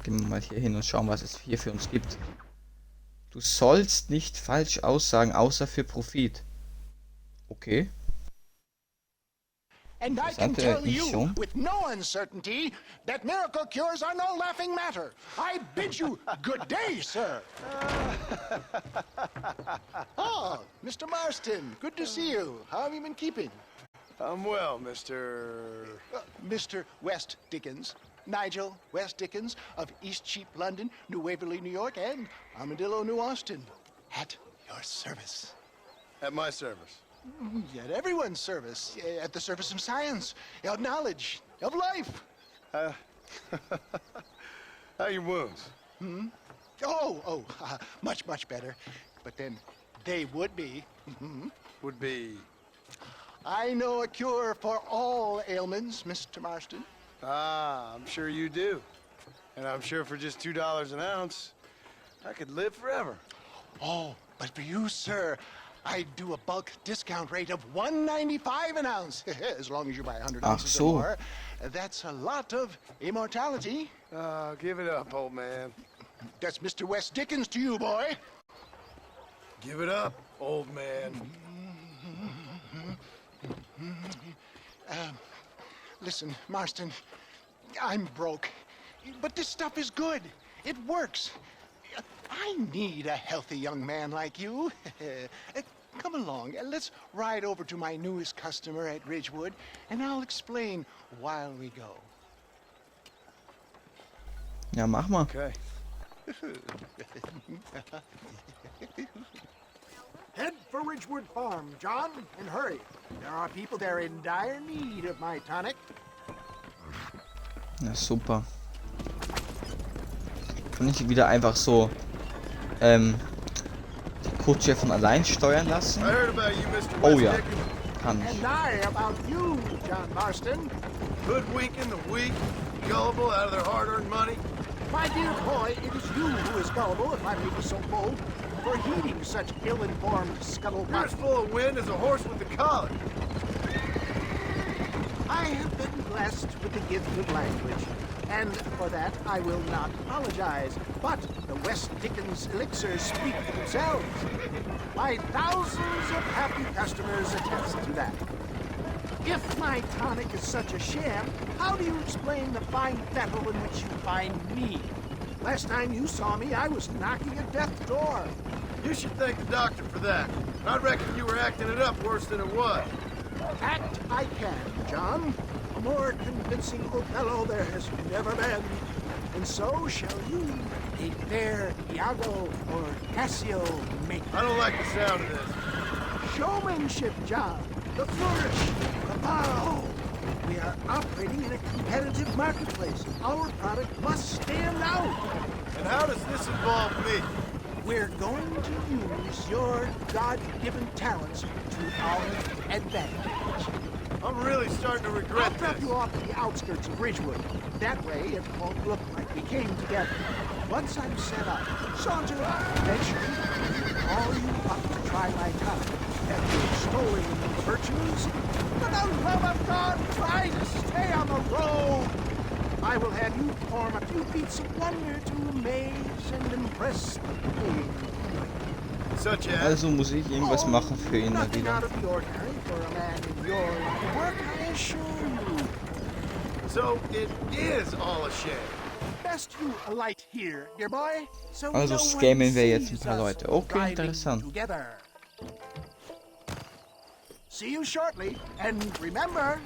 gehen wir mal hier hin und schauen, was es hier für uns gibt. Du sollst nicht falsch aussagen, außer für Profit. Okay. And I can tell you with no uncertainty that miracle cures are no laughing matter. I bid you good day, sir. Oh, Mr. Marston, good to see you. How have you been keeping? I'm well, Mr. West Dickens. Nigel West Dickens of East Cheap, London, New Waverly, New York, and Armadillo, New Austin. At your service. At my service. At everyone's service. At the service of science, of knowledge, of life. How are your wounds? Much, much better. But then they would be. Would be. I know a cure for all ailments, Mr. Marston. Ah, I'm sure you do. And I'm sure for just $2 an ounce, I could live forever. Oh, but for you, sir, I do a bulk discount rate of $1.95 an ounce. As long as you buy 100 ounces or more. That's a lot of immortality. Give it up, old man. That's Mr. West Dickens to you, boy. Give it up, old man. Listen, Marston, I'm broke, but this stuff is good. It works. I need a healthy young man like you. Come along, let's ride over to my newest customer at Ridgewood, and I'll explain while we go. Ja, mach mal. Okay. Head for Ridgewood Farm, John, and hurry. There are people there in dire need of my tonic. Ja, super. Kann ich wieder einfach so die Kutsche von allein steuern lassen? Oh ja, kann ich. And I about you, John Marston. Hoodwinking the weak, gullible out of their hard-earned money. My dear boy, it is you who is gullible, if I may be so bold, for heeding such ill-informed scuttlebutt. You're as full of wind as a horse with the collar. I have been blessed with the gift of language, and for that I will not apologize. But the West Dickens elixirs speak for themselves. My thousands of happy customers attest to that. If my tonic is such a sham, how do you explain the fine fettle in which you find me? Last time you saw me, I was knocking at death's door. You should thank the doctor for that. I reckon you were acting it up worse than it was. Act I can, John. A more convincing Othello there has never been. And so shall you, a fair Iago or Cassio make. I don't like the sound of this. Showmanship, John. The flourish, the bow. We are operating in a competitive marketplace. Our product must stand out. And how does this involve me? We're going to use your God-given talents to our advantage. I'm really starting to regret I'll drop this. you off at the outskirts of Ridgewood. That way, it won't look like we came together. Once I'm set up, saunter up. Eventually, I'll call you up to try my time. After extolling the virtues, for the love of God, try to stay on the road. I will have you perform a few feats of wonder to amaze and impress the king. Such as? Also muss ich irgendwas machen für ihn mal Nothing wieder. out of the ordinary for a man in your line of work, I assure you. So it is all a shame. Best you alight here, dear boy. So Also no one scammen wir jetzt ein sees paar us Leute. Okay, driving interessant. together. See you shortly, and remember.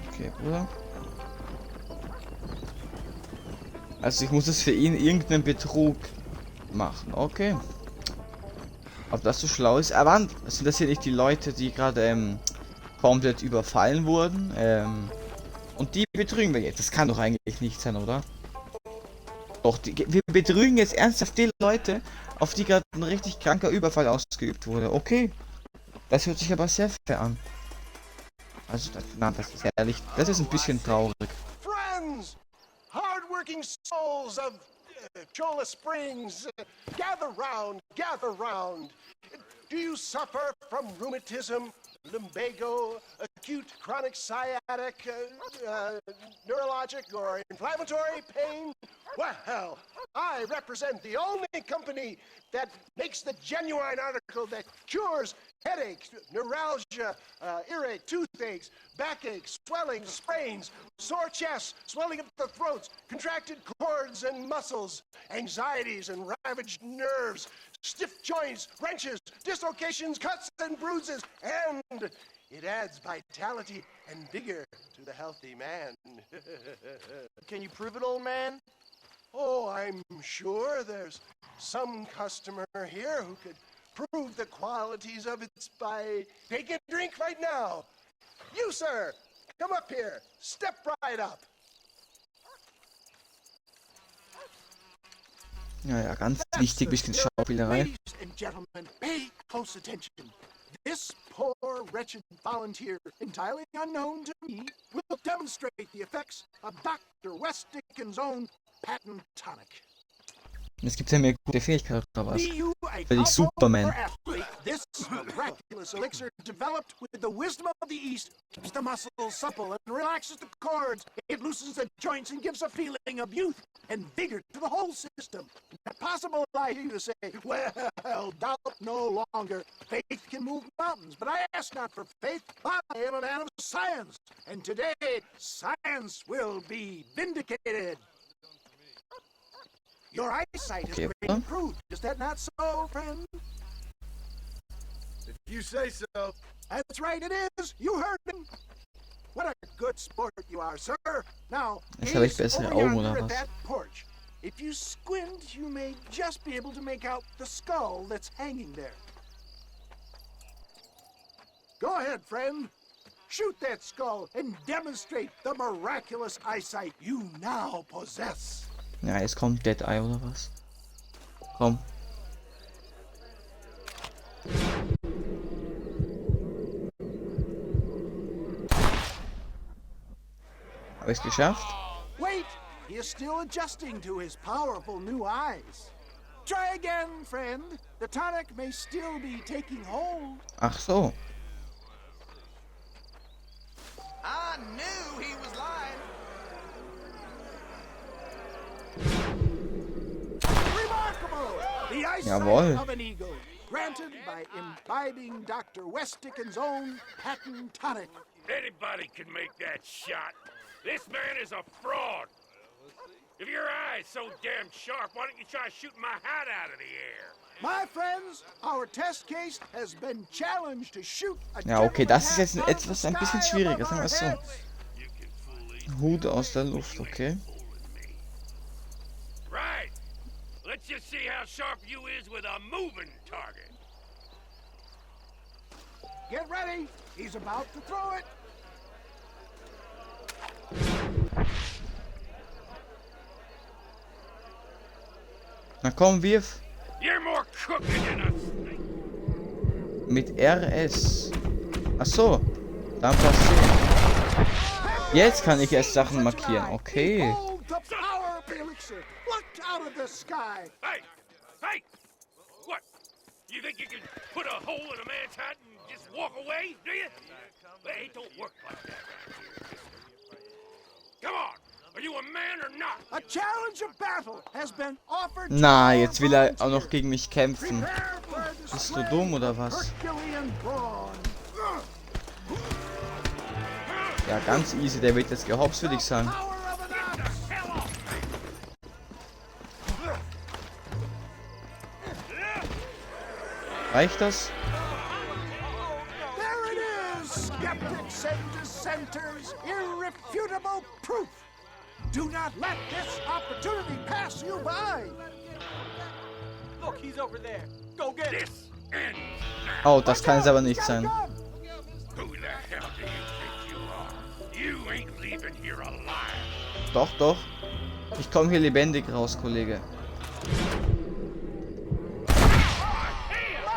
Okay, Bruder. Also ich muss es für ihn irgendeinen Betrug machen. Okay. Ob das so schlau ist? Aber sind das hier nicht die Leute, die gerade komplett überfallen wurden? Und die betrügen wir jetzt. Das kann doch eigentlich nicht sein, oder? Doch, wir betrügen jetzt ernsthaft die Leute, auf die gerade ein richtig kranker Überfall ausgeübt wurde. Okay. Das hört sich aber sehr fair an. Also, das ist ehrlich, das ist ein bisschen traurig. Friends, hard-working souls of Chola Springs, gather round, gather round. Do you suffer from rheumatism, lumbago, acute, chronic, sciatic, neurologic, or inflammatory pain? Well, I represent the only company that makes the genuine article that cures headaches, neuralgia, earache, toothaches, backaches, swelling, sprains, sore chests, swelling of the throats, contracted cords and muscles, anxieties and ravaged nerves, stiff joints, wrenches, dislocations, cuts and bruises, and it adds vitality and vigor to the healthy man. Can you prove it, old man? Oh, I'm sure there's some customer here who could prove the qualities of it by taking a drink right now. You, sir, come up here. Step right up. Ja, ja, ganz wichtig, bisschen Schauspielerei. Ladies and gentlemen, pay close attention. This poor, wretched volunteer, entirely unknown to me, will demonstrate the effects of Dr. West Dickens' own patent tonic. Es gibt ja mehr gute Fähigkeiten oder was? Bin ich Superman. This miraculous elixir, developed with the wisdom of the East, keeps the muscles supple and relaxes the cords. It loosens the joints and gives a feeling of youth and vigor to the whole system. Not possible, I hear you say, well, doubt no longer. Faith can move mountains, but I ask not for faith. I am a man of science, and today science will be vindicated. Your eyesight is greatly improved. Is that not so, friend? If you say so. That's right, it is. You heard him. What a good sport you are, sir. Now, Jetzt habe ich gaze bessere over Augen yonder oder at was? that porch. If you squint, you may just be able to make out the skull that's hanging there. Go ahead, friend. Shoot that skull and demonstrate the miraculous eyesight you now possess. Ja, jetzt kommt Dead Eye oder was? Komm. Habe ich es geschafft? Wait, he is still adjusting to his powerful new eyes. Try again, friend. The tonic may still be taking hold. Ach so. I knew he was lying. Remarkable! The eyesight Jawohl. of an eagle, granted by imbibing Dr. West Dickens' own patent tonic. Anybody can make that shot. This man is a fraud. If your eye's so damn sharp, why don't you try shooting my hat out of the air? My friends, our test case has been challenged to shoot a Ja, okay, das ist jetzt gentleman's etwas hat ein bisschen the sky schwieriger, above sagen wir es so. our heads. You can fool these Hut aus der Luft, okay. right. Let's just see how sharp you is with a moving target. Get ready. He's about to throw it. Na komm, wirf. You're more crooked than a snake. Mit RS. Ach so. Dann passiert. Jetzt kann ich erst Sachen markieren. Okay. Behold the power of the elixir. Plucked out of the sky. Hey! Hey! What? You think you can put a hole in a man's hat and just walk away, do you? Hey, it don't work like that around here. Come on! Are you a man or not? A challenge of battle has been offered to Na, our jetzt will er auch volunteers. noch gegen mich kämpfen. Prepare for the Bist du display dumm oder of was? Herculean brawn. Ja, ganz easy. Der wird jetzt gehops, würde ich sagen. Power of an ox. Hell off! Reicht das? There it is, skeptics and dissenters, irrefutable proof. Do not let this opportunity pass you by. Look, he's over there. Go get him. This ends now. Oh, das kann es aber nicht sein. Who the hell do you think you are? You ain't leaving here alive. Doch, doch. Ich komme hier lebendig raus, Kollege.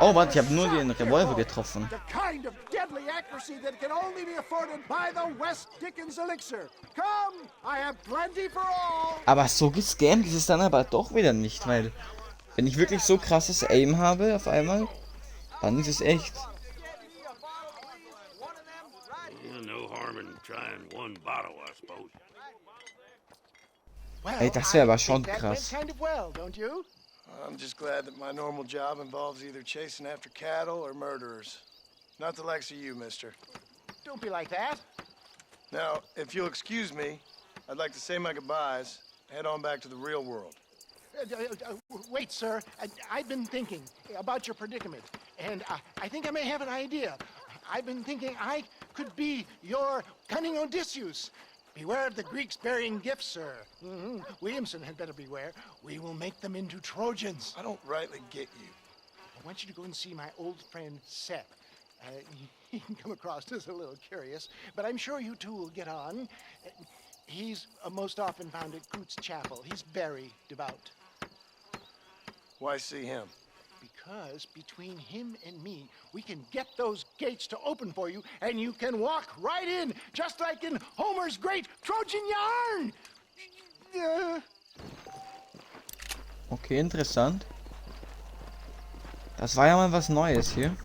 Oh, warte, ich habe nur den Revolver getroffen. The kind of deadly accuracy that can only be afforded by the West Dickens elixir. Come, I have plenty for all. Aber so gescammt ist es dann aber doch wieder nicht, weil wenn ich wirklich so krasses Aim habe auf einmal, dann ist es echt. trying one bottle, I suppose. Well, Ey, das wäre aber I schon think that went krass. kind of well, don't you? I'm just glad that my normal job involves either chasing after cattle or murderers. Not the likes of you, mister. Don't be like that. Now, if you'll excuse me, I'd like to say my goodbyes, head on back to the real world. Wait, sir. I've been thinking about your predicament, and I think I may have an idea. I've been thinking I could be your cunning Odysseus. Beware of the Greeks bearing gifts, sir. Williamson had better beware. We will make them into Trojans. I don't rightly get you. I want you to go and see my old friend Seth. He can come across as a little curious, but I'm sure you two will get on. He's most often found at Coots Chapel. He's very devout. Why see him? Because between him and me, we can get those gates to open for you, and you can walk right in, just like in Homer's great Trojan yarn. Okay, interessant. Das war ja mal was Neues hier.